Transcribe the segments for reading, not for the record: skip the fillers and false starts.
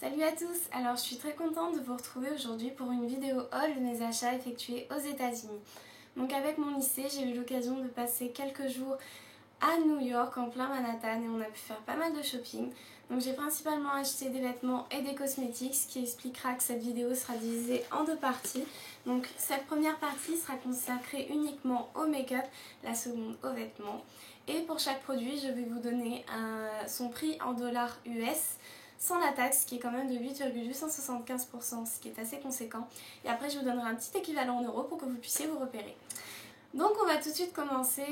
Salut à tous. Alors je suis très contente de vous retrouver aujourd'hui pour une vidéo haul de mes achats effectués aux États-Unis. Donc avec mon lycée, j'ai eu l'occasion de passer quelques jours à New York en plein Manhattan et on a pu faire pas mal de shopping. Donc j'ai principalement acheté des vêtements et des cosmétiques, ce qui expliquera que cette vidéo sera divisée en deux parties. Donc cette première partie sera consacrée uniquement au make-up, la seconde aux vêtements. Et pour chaque produit, je vais vous donner son prix en dollars US sans la taxe, qui est quand même de 8,875%, ce qui est assez conséquent. Et après je vous donnerai un petit équivalent en euros pour que vous puissiez vous repérer. Donc on va tout de suite commencer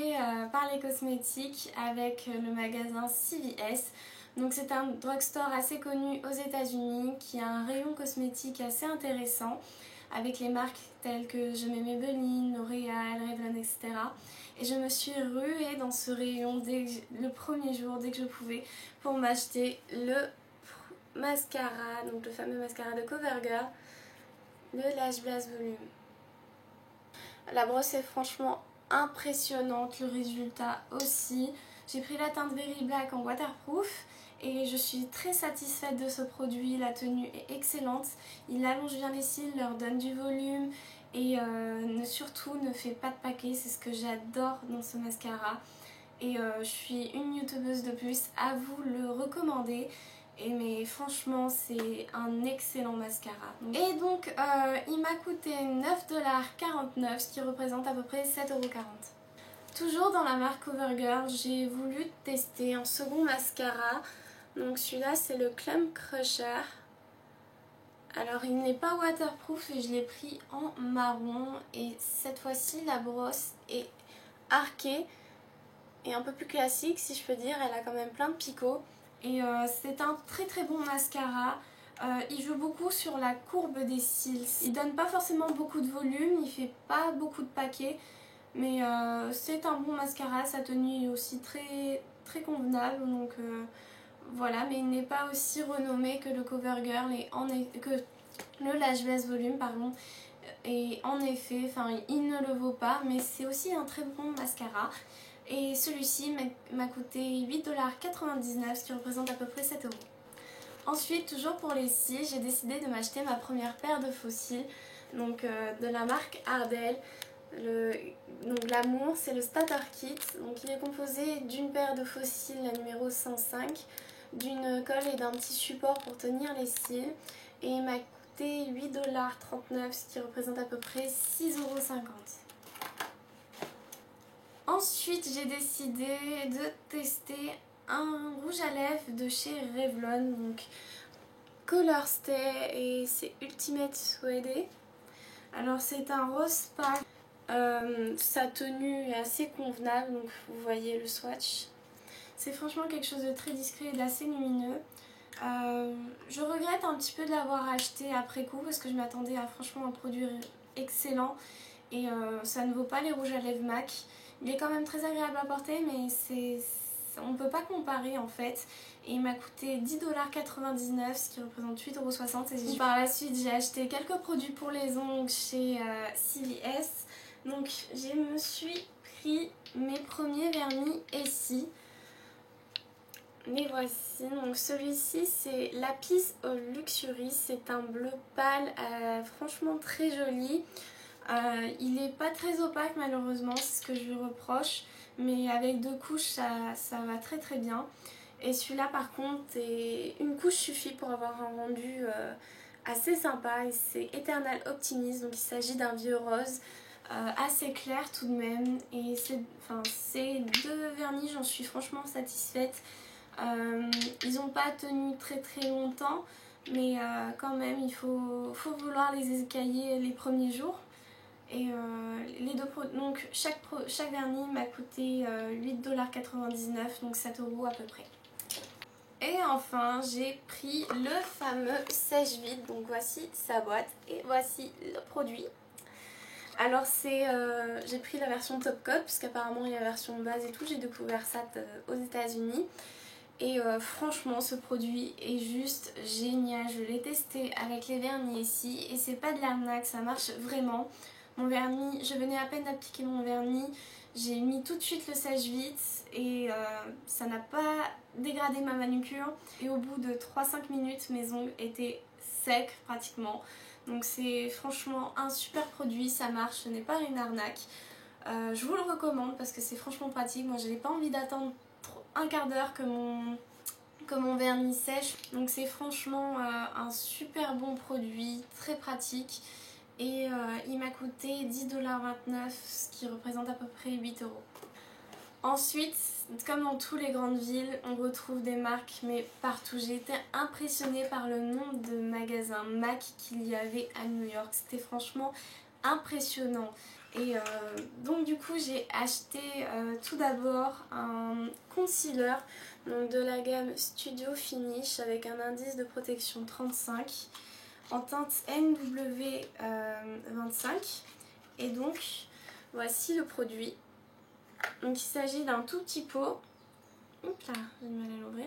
par les cosmétiques avec le magasin CVS. Donc c'est un drugstore assez connu aux États-Unis qui a un rayon cosmétique assez intéressant avec les marques telles que Je mets Maybelline, L'Oréal, Revlon, etc. Et je me suis ruée dans ce rayon le premier jour, dès que je pouvais, pour m'acheter le mascara, donc le fameux mascara de CoverGirl, le Lash Blast Volume. La brosse est franchement impressionnante, le résultat aussi. J'ai pris la teinte Very Black en waterproof et je suis très satisfaite de ce produit. La tenue est excellente, il allonge bien les cils, leur donne du volume et surtout ne fait pas de paquet, c'est ce que j'adore dans ce mascara. Et je suis une youtubeuse de plus à vous le recommander. Mais franchement c'est un excellent mascara. Et donc il m'a coûté 9,49$, ce qui représente à peu près 7,40€. Toujours dans la marque CoverGirl, j'ai voulu tester un second mascara. Donc celui-là c'est le Clump Crusher. Alors il n'est pas waterproof et je l'ai pris en marron. Et cette fois-ci la brosse est arquée et un peu plus classique si je peux dire. Elle a quand même plein de picots. Et c'est un très bon mascara. Il joue beaucoup sur la courbe des cils. Il donne pas forcément beaucoup de volume, il fait pas beaucoup de paquets. Mais c'est un bon mascara, sa tenue est aussi très convenable. Donc voilà, mais il n'est pas aussi renommé que le CoverGirl et que le Lash Blast Volume, pardon. Et en effet, il ne le vaut pas, mais c'est aussi un très bon mascara. Et celui-ci m'a coûté 8,99$, ce qui représente à peu près 7€. Ensuite, toujours pour les cils, j'ai décidé de m'acheter ma première paire de faux cils, donc de la marque Ardell. Donc l'amour, c'est le Starter Kit. Donc il est composé d'une paire de faux cils, la numéro 105, d'une colle et d'un petit support pour tenir les cils. Et il m'a coûté 8,39$, ce qui représente à peu près 6,50€. Ensuite, j'ai décidé de tester un rouge à lèvres de chez Revlon, donc Color Stay, et c'est Ultimate Suede. Alors c'est un rose pâle, sa tenue est assez convenable, donc vous voyez le swatch. C'est franchement quelque chose de très discret et d'assez lumineux. Je regrette un petit peu de l'avoir acheté après coup parce que je m'attendais à franchement un produit excellent et ça ne vaut pas les rouges à lèvres MAC. Il est quand même très agréable à porter, mais on ne peut pas comparer en fait. Et il m'a coûté 10,99$, ce qui représente 8,60€. Et par la suite, j'ai acheté quelques produits pour les ongles chez CVS. Donc, je me suis pris mes premiers vernis Essie. Les voici. Donc, celui-ci, c'est Lapis Luxury. C'est un bleu pâle, franchement très joli. Il n'est pas très opaque malheureusement, c'est ce que je lui reproche, mais avec 2 couches ça va très bien. Et celui-là par contre, une couche suffit pour avoir un rendu assez sympa. Et c'est Eternal Optimist, donc il s'agit d'un vieux rose assez clair tout de même. Et ces 2 vernis, j'en suis franchement satisfaite. Ils n'ont pas tenu très longtemps, mais quand même il faut vouloir les écailler les premiers jours. Et donc chaque vernis m'a coûté 8,99$, donc 7€ à peu près. Et enfin j'ai pris le fameux sèche-vide, donc voici sa boîte et voici le produit. Alors j'ai pris la version Top Coat parce qu'apparemment il y a la version base et tout, j'ai découvert ça aux États-Unis. Et franchement ce produit est juste génial, je l'ai testé avec les vernis ici et c'est pas de l'arnaque, ça marche vraiment. Mon vernis, je venais à peine d'appliquer mon vernis, J'ai mis tout de suite le sèche-vite et ça n'a pas dégradé ma manucure. Et au bout de 3-5 minutes, mes ongles étaient secs pratiquement. Donc c'est franchement un super produit, ça marche, ce n'est pas une arnaque. Je vous le recommande parce que c'est franchement pratique. Moi, je n'ai pas envie d'attendre un quart d'heure que mon vernis sèche. Donc c'est franchement un super bon produit, très pratique. Et il m'a coûté 10,29 $, ce qui représente à peu près 8 euros. Ensuite, comme dans toutes les grandes villes, on retrouve des marques mais partout. J'ai été impressionnée par le nombre de magasins MAC qu'il y avait à New York. C'était franchement impressionnant. Et donc du coup j'ai acheté tout d'abord un concealer donc de la gamme Studio Finish avec un indice de protection 35 en teinte NW25 et donc voici le produit. Donc il s'agit d'un tout petit pot. Oups là, j'ai du mal à l'ouvrir.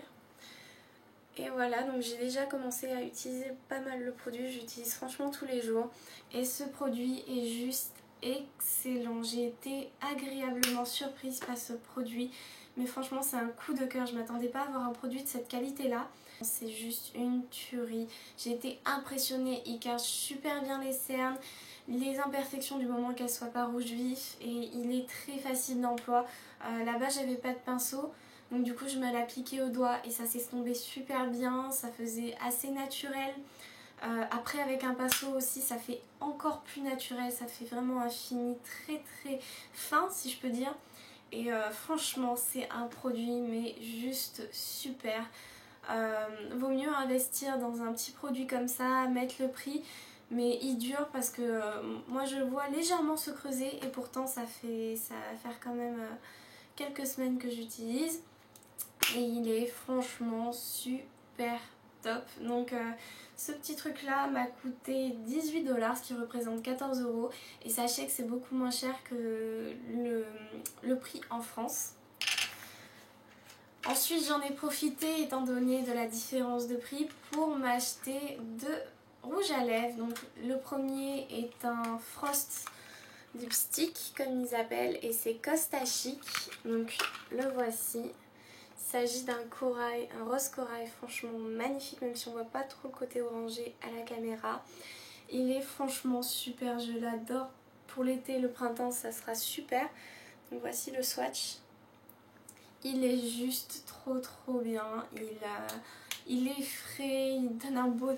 Et voilà, donc j'ai déjà commencé à utiliser pas mal le produit, j'utilise franchement tous les jours et ce produit est juste excellent. J'ai été agréablement surprise par ce produit, mais franchement c'est un coup de cœur. Je m'attendais pas à avoir un produit de cette qualité là. C'est juste une tuerie. J'ai été impressionnée, il cache super bien les cernes, les imperfections du moment qu'elles soient pas rouge vif et il est très facile d'emploi. Là-bas j'avais pas de pinceau. Donc du coup je me l'appliquais au doigt et ça s'estompait super bien, ça faisait assez naturel. Après avec un pinceau aussi ça fait encore plus naturel, ça fait vraiment un fini très très fin si je peux dire. Et franchement c'est un produit mais juste super. Vaut mieux investir dans un petit produit comme ça, mettre le prix. Mais il dure parce que moi je le vois légèrement se creuser et pourtant ça va faire quand même quelques semaines que j'utilise. Et il est franchement super top. Donc ce petit truc là m'a coûté 18 $, ce qui représente 14 euros. Et sachez que c'est beaucoup moins cher que le prix en France. Ensuite j'en ai profité étant donné de la différence de prix pour m'acheter deux rouges à lèvres. Donc le premier est un Frost Lipstick comme ils appellent et c'est Costa Chic. Donc le voici. Il s'agit d'un corail, un rose corail franchement magnifique, même si on voit pas trop le côté orangé à la caméra. Il est franchement super, je l'adore. Pour l'été et le printemps ça sera super. Donc voici le swatch. Il est juste trop bien. Il est frais, il donne un beau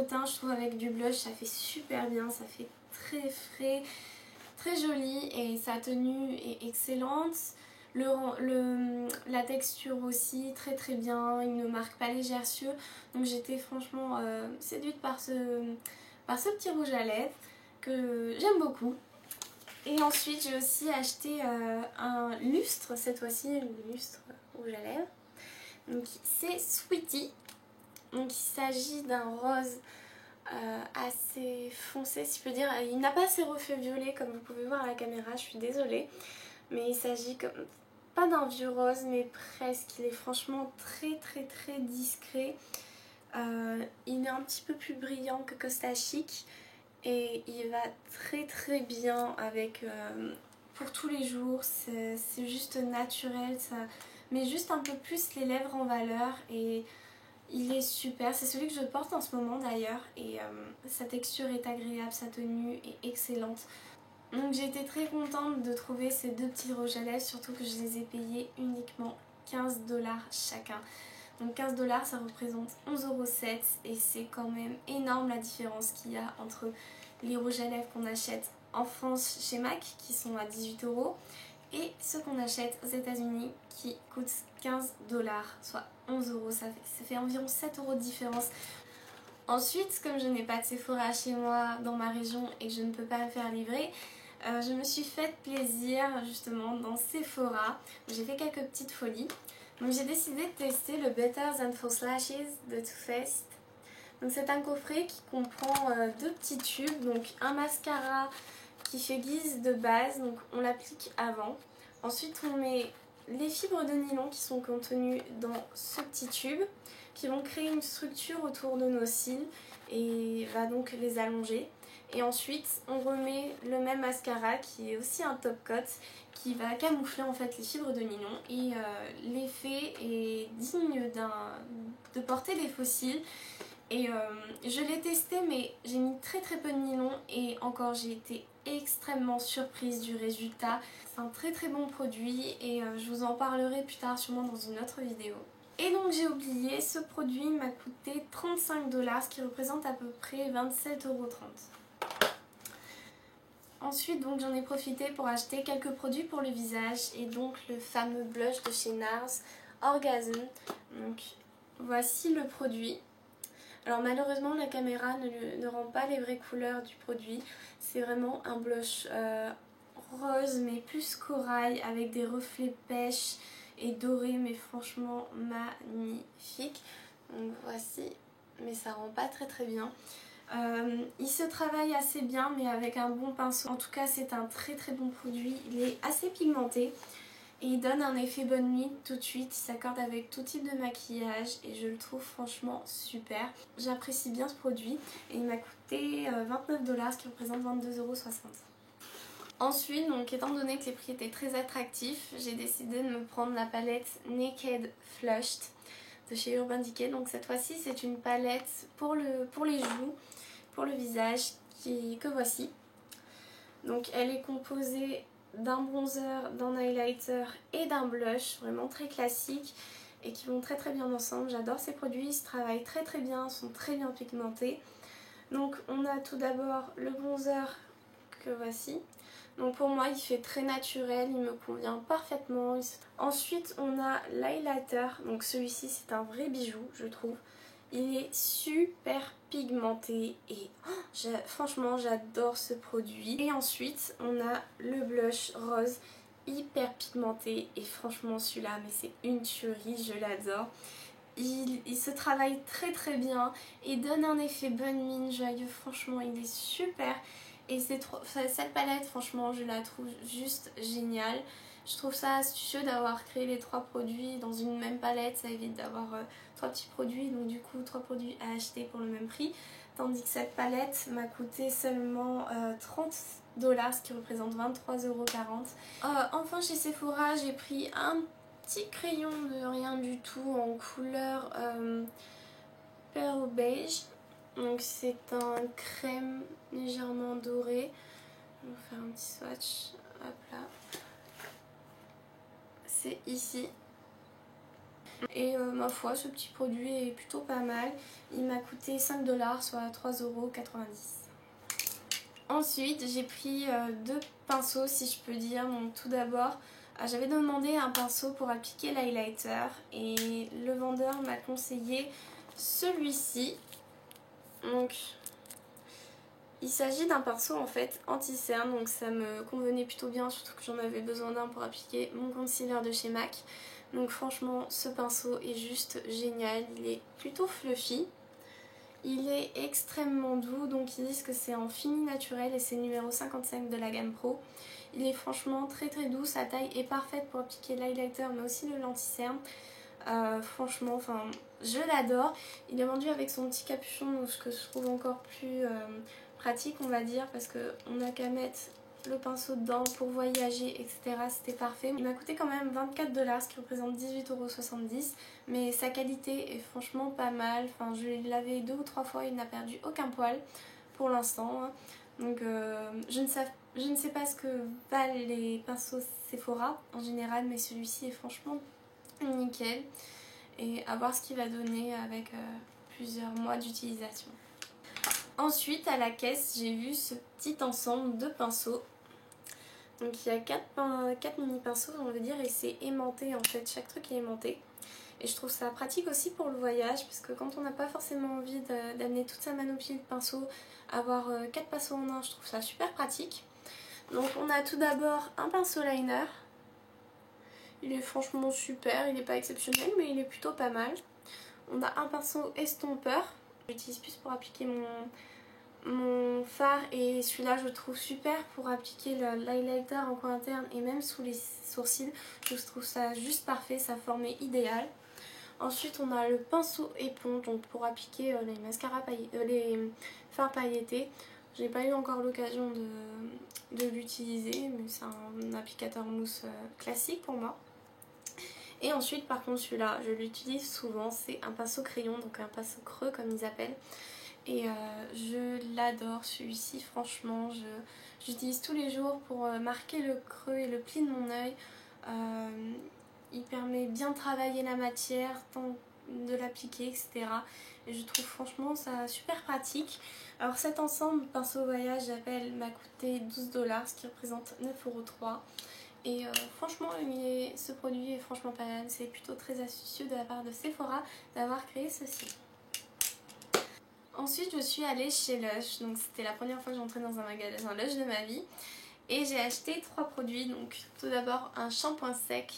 teint je trouve avec du blush, ça fait super bien, ça fait très frais, très joli et sa tenue est excellente. La texture aussi très bien, il ne marque pas les gerçures. Donc j'étais franchement séduite par ce petit rouge à lèvres que j'aime beaucoup. Et ensuite j'ai aussi acheté un lustre, cette fois-ci le lustre rouge à lèvres. Donc c'est Sweetie. Donc il s'agit d'un rose assez foncé si je peux dire. Il n'a pas ses reflets violets comme vous pouvez voir à la caméra, je suis désolée. Mais il s'agit pas d'un vieux rose mais presque. Il est franchement très discret. Il est un petit peu plus brillant que Costa Chic. Et il va très bien avec pour tous les jours, c'est juste naturel, ça met juste un peu plus les lèvres en valeur et il est super, c'est celui que je porte en ce moment d'ailleurs et sa texture est agréable, sa tenue est excellente. Donc j'ai été très contente de trouver ces deux petits rouges à lèvres, surtout que je les ai payés uniquement 15 $ chacun. Donc 15 $ ça représente 11,07 € et c'est quand même énorme la différence qu'il y a entre les rouges à lèvres qu'on achète en France chez MAC qui sont à 18 € et ceux qu'on achète aux États-Unis qui coûtent 15 $, soit 11 €. Ça fait environ 7 € de différence. Ensuite, comme je n'ai pas de Sephora chez moi dans ma région et que je ne peux pas me faire livrer, je me suis fait plaisir justement dans Sephora. J'ai fait quelques petites folies. Donc j'ai décidé de tester le Better Than False Lashes de Too Faced. Donc c'est un coffret qui comprend deux petits tubes, donc un mascara qui fait guise de base, donc on l'applique avant. Ensuite on met les fibres de nylon qui sont contenues dans ce petit tube, qui vont créer une structure autour de nos cils et va donc les allonger. Et ensuite on remet le même mascara qui est aussi un top coat qui va camoufler en fait les fibres de nylon et l'effet est digne de porter des fossiles. Et je l'ai testé mais j'ai mis très peu de nylon et encore j'ai été extrêmement surprise du résultat. C'est un très bon produit et je vous en parlerai plus tard sûrement dans une autre vidéo. Et donc j'ai oublié, ce produit m'a coûté 35 $, ce qui représente à peu près 27,30 €. Ensuite donc j'en ai profité pour acheter quelques produits pour le visage et donc le fameux blush de chez NARS Orgasm. Donc voici le produit. Alors malheureusement la caméra ne rend pas les vraies couleurs du produit. C'est vraiment un blush rose mais plus corail avec des reflets pêche et doré mais franchement magnifique. Donc voici, mais ça rend pas très bien. Il se travaille assez bien mais avec un bon pinceau. En tout cas c'est un très bon produit. Il est assez pigmenté et il donne un effet bonne nuit tout de suite. Il s'accorde avec tout type de maquillage et je le trouve franchement super. J'apprécie bien ce produit et il m'a coûté 29 $, ce qui représente 22,60 €. Ensuite, donc, étant donné que les prix étaient très attractifs, j'ai décidé de me prendre la palette Naked Flushed de chez Urban Decay. Donc cette fois-ci c'est une palette pour les joues, pour le visage que voici. Donc elle est composée d'un bronzer, d'un highlighter et d'un blush, vraiment très classique et qui vont très bien ensemble. J'adore ces produits, ils se travaillent très bien, sont très bien pigmentés. Donc on a tout d'abord le bronzer que voici. Donc pour moi il fait très naturel, il me convient parfaitement. Ensuite on a l'highlighter, donc celui-ci c'est un vrai bijou je trouve. Il est super pigmenté et franchement j'adore ce produit. Et ensuite on a le blush rose hyper pigmenté et franchement celui-là mais c'est une tuerie, je l'adore. Il se travaille très bien et donne un effet bonne mine, joyeux, franchement il est super. Et cette palette franchement je la trouve juste géniale. Je trouve ça astucieux d'avoir créé les 3 produits dans une même palette, ça évite d'avoir 3 petits produits, donc du coup 3 produits à acheter pour le même prix. Tandis que cette palette m'a coûté seulement 30 $, ce qui représente 23,40 €. Enfin chez Sephora j'ai pris un petit crayon de rien du tout en couleur pearl beige. Donc c'est un crème légèrement doré. Je vais vous faire un petit swatch. Hop là. C'est ici. Et ma foi ce petit produit est plutôt pas mal. Il m'a coûté 5 $, soit 3,90 €. Ensuite j'ai pris 2 pinceaux si je peux dire. Donc tout d'abord j'avais demandé un pinceau pour appliquer l'highlighter et le vendeur m'a conseillé celui-ci. Donc il s'agit d'un pinceau en fait anti-cerne, donc ça me convenait plutôt bien, surtout que j'en avais besoin d'un pour appliquer mon concealer de chez MAC. Donc franchement ce pinceau est juste génial, il est plutôt fluffy. Il est extrêmement doux, donc ils disent que c'est en fini naturel et c'est le numéro 55 de la gamme Pro. Il est franchement très doux, sa taille est parfaite pour appliquer l'highlighter mais aussi le lenti-cerne. Franchement, je l'adore. Il est vendu avec son petit capuchon, ce que je trouve encore plus pratique on va dire, parce qu'on n'a qu'à mettre le pinceau dedans pour voyager etc. C'était parfait. Il m'a coûté quand même 24 $, ce qui représente 18,70 €, mais sa qualité est franchement pas mal. Enfin, je l'ai lavé 2 ou 3 fois, il n'a perdu aucun poil pour l'instant. Donc je ne sais pas ce que valent les pinceaux Sephora en général, mais celui-ci est franchement nickel. Et à voir ce qu'il va donner avec plusieurs mois d'utilisation. Ensuite à la caisse j'ai vu ce petit ensemble de pinceaux. Donc il y a 4 mini pinceaux on veut dire et c'est aimanté en fait, chaque truc est aimanté. Et je trouve ça pratique aussi pour le voyage parce que quand on n'a pas forcément envie d'amener toute sa panoplie de pinceaux, avoir 4 pinceaux en un, je trouve ça super pratique. Donc on a tout d'abord un pinceau liner. Il est franchement super, il n'est pas exceptionnel mais il est plutôt pas mal. On a un pinceau estompeur. J'utilise plus pour appliquer mon fard et celui-là je le trouve super pour appliquer l'highlighter en coin interne et même sous les sourcils. Je trouve ça juste parfait, sa forme est idéale. Ensuite on a le pinceau éponge donc pour appliquer les fards pailletés. J'ai pas eu encore l'occasion de l'utiliser, mais c'est un applicateur mousse classique pour moi. Et ensuite par contre celui-là je l'utilise souvent, c'est un pinceau crayon, donc un pinceau creux comme ils appellent. Et je l'adore celui-ci, franchement j'utilise tous les jours pour marquer le creux et le pli de mon œil. Il permet bien de travailler la matière, de l'appliquer, etc. Et je trouve franchement ça super pratique. Alors cet ensemble pinceau voyage j'appelle m'a coûté 12 $, ce qui représente 9,03 €. Et franchement ce produit est franchement pas mal, c'est plutôt très astucieux de la part de Sephora d'avoir créé ceci. Ensuite je suis allée chez Lush, donc c'était la première fois que j'entrais dans un magasin Lush de ma vie. Et j'ai acheté 3 produits, donc tout d'abord un shampoing sec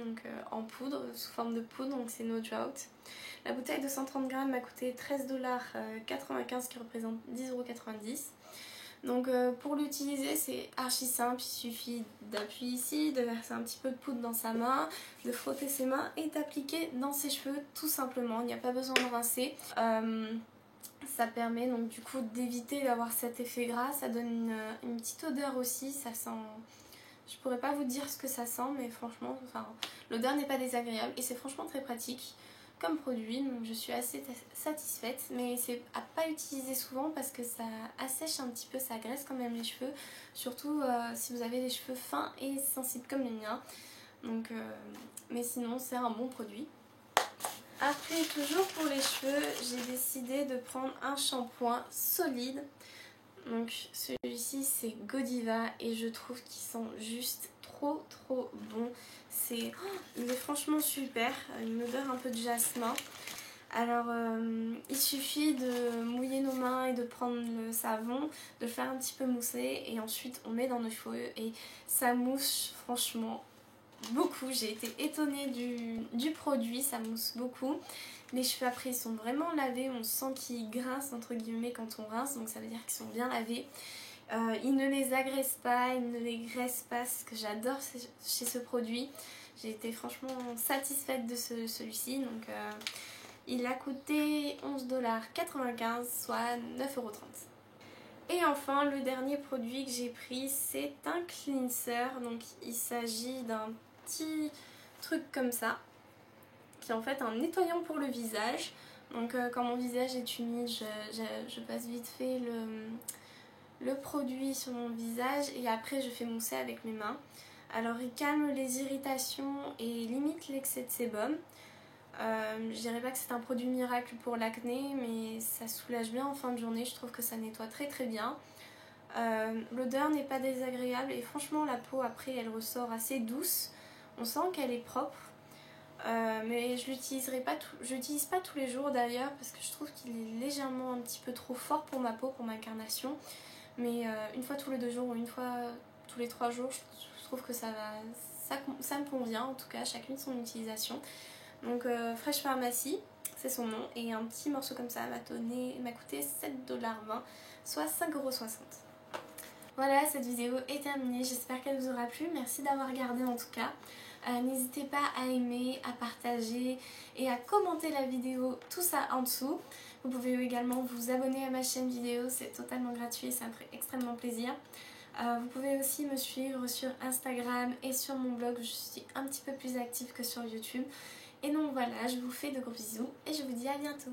donc, en poudre, sous forme de poudre, donc c'est No Drought. La bouteille de 130 grammes m'a coûté 13,95 $, qui représente 10,90 €. Donc pour l'utiliser c'est archi simple, il suffit d'appuyer ici, de verser un petit peu de poudre dans sa main, de frotter ses mains et d'appliquer dans ses cheveux tout simplement, il n'y a pas besoin de rincer. Ça permet donc du coup d'éviter d'avoir cet effet gras, ça donne une petite odeur aussi, ça sent... Je pourrais pas vous dire ce que ça sent mais franchement, l'odeur n'est pas désagréable et c'est franchement très pratique comme produit, donc je suis assez satisfaite, mais c'est à pas utiliser souvent parce que ça assèche un petit peu, ça graisse quand même les cheveux, surtout si vous avez des cheveux fins et sensibles comme les miens. Donc, mais sinon c'est un bon produit. Après, toujours pour les cheveux, j'ai décidé de prendre un shampoing solide. Donc celui-ci c'est Godiva et je trouve qu'il sent juste trop bon. Il est franchement super, une odeur un peu de jasmin. Alors il suffit de mouiller nos mains et de prendre le savon, de le faire un petit peu mousser et ensuite on met dans nos cheveux et ça mousse franchement beaucoup. J'ai été étonnée du produit, ça mousse beaucoup. Les cheveux après ils sont vraiment lavés, on sent qu'ils grincent entre guillemets quand on rince, donc ça veut dire qu'ils sont bien lavés. Il ne les agresse pas, il ne les graisse pas, ce que j'adore chez ce produit. J'ai été franchement satisfaite de celui-ci, donc il a coûté 11,95 $, soit 9,30 €. Et enfin le dernier produit que j'ai pris c'est un cleanser, donc il s'agit d'un petit truc comme ça qui est en fait un nettoyant pour le visage. Donc quand mon visage est humide je passe vite fait le produit sur mon visage et après je fais mousser avec mes mains. Alors il calme les irritations et limite l'excès de sébum. Je dirais pas que c'est un produit miracle pour l'acné mais ça soulage bien en fin de journée, je trouve que ça nettoie très bien. L'odeur n'est pas désagréable et franchement la peau après elle ressort assez douce, on sent qu'elle est propre. Mais je l'utilise pas tous les jours d'ailleurs parce que je trouve qu'il est légèrement un petit peu trop fort pour ma peau, pour ma carnation. Mais une fois tous les 2 jours ou une fois tous les 3 jours, je trouve que ça me convient, en tout cas chacune son utilisation. Donc Fresh Pharmacy, c'est son nom, et un petit morceau comme ça m'a coûté 7,20 $, soit 5,60 €. Voilà, cette vidéo est terminée, j'espère qu'elle vous aura plu, merci d'avoir regardé en tout cas. N'hésitez pas à aimer, à partager et à commenter la vidéo, tout ça en dessous. Vous pouvez également vous abonner à ma chaîne vidéo, c'est totalement gratuit, ça me ferait extrêmement plaisir. Vous pouvez aussi me suivre sur Instagram et sur mon blog, je suis un petit peu plus active que sur YouTube. Et donc voilà, je vous fais de gros bisous et je vous dis à bientôt.